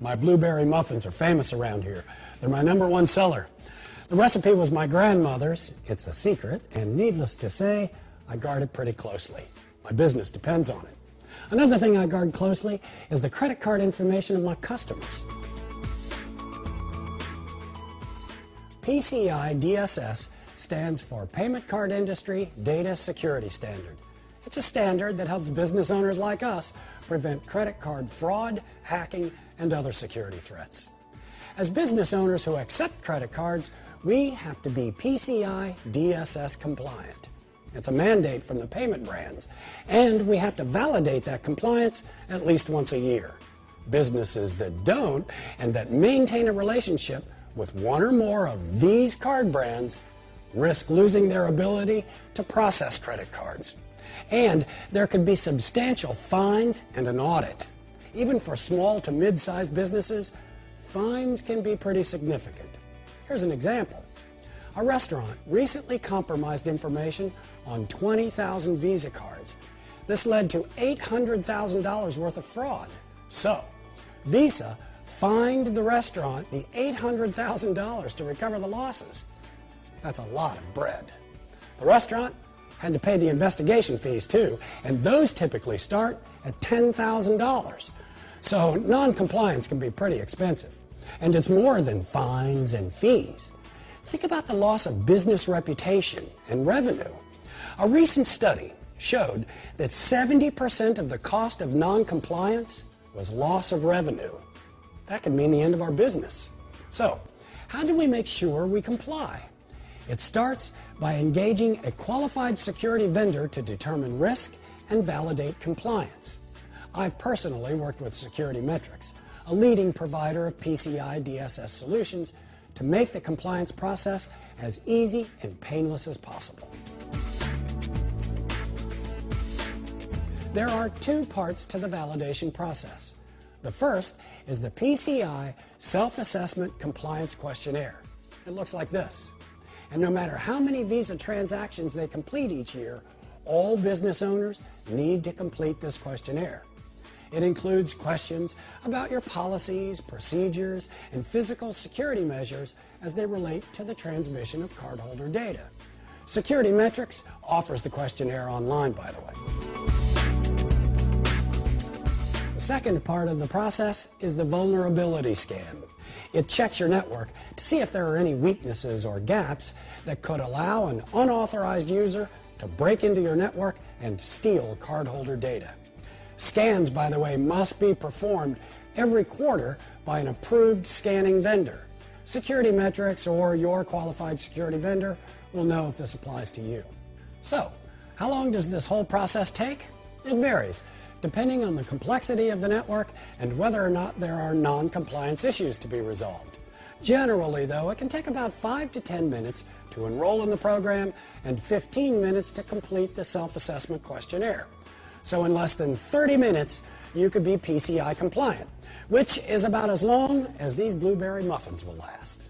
My blueberry muffins are famous around here. They're my #1 seller. The recipe was my grandmother's. It's a secret, and needless to say, I guard it pretty closely. My business depends on it. Another thing I guard closely is the credit card information of my customers. PCI DSS stands for Payment Card Industry Data Security Standard. It's a standard that helps business owners like us prevent credit card fraud, hacking, and other security threats. As business owners who accept credit cards, we have to be PCI DSS compliant. It's a mandate from the payment brands, and we have to validate that compliance at least once a year. Businesses that don't and that maintain a relationship with one or more of these card brands risk losing their ability to process credit cards. And there could be substantial fines and an audit. Even for small to mid-sized businesses, fines can be pretty significant. Here's an example. A restaurant recently compromised information on 20,000 Visa cards. This led to $800,000 worth of fraud. So, Visa fined the restaurant the $800,000 to recover the losses. That's a lot of bread. The restaurant had to pay the investigation fees too, and those typically start at $10,000. So non-compliance can be pretty expensive, and it's more than fines and fees. Think about the loss of business reputation and revenue. A recent study showed that 70% of the cost of non-compliance was loss of revenue. That could mean the end of our business. So, how do we make sure we comply? It starts by engaging a qualified security vendor to determine risk and validate compliance. I've personally worked with Security Metrics, a leading provider of PCI DSS solutions, to make the compliance process as easy and painless as possible. There are two parts to the validation process. The first is the PCI Self-Assessment Compliance Questionnaire. It looks like this. And no matter how many Visa transactions they complete each year, all business owners need to complete this questionnaire. It includes questions about your policies, procedures, and physical security measures as they relate to the transmission of cardholder data. Security Metrics offers the questionnaire online, by the way. The second part of the process is the vulnerability scan. It checks your network to see if there are any weaknesses or gaps that could allow an unauthorized user to break into your network and steal cardholder data. Scans, by the way, must be performed every quarter by an approved scanning vendor. Security Metrics or your qualified security vendor will know if this applies to you. So, how long does this whole process take? It varies, depending on the complexity of the network and whether or not there are non-compliance issues to be resolved. Generally, though, it can take about 5 to 10 minutes to enroll in the program and 15 minutes to complete the self-assessment questionnaire. So in less than 30 minutes, you could be PCI compliant, which is about as long as these blueberry muffins will last.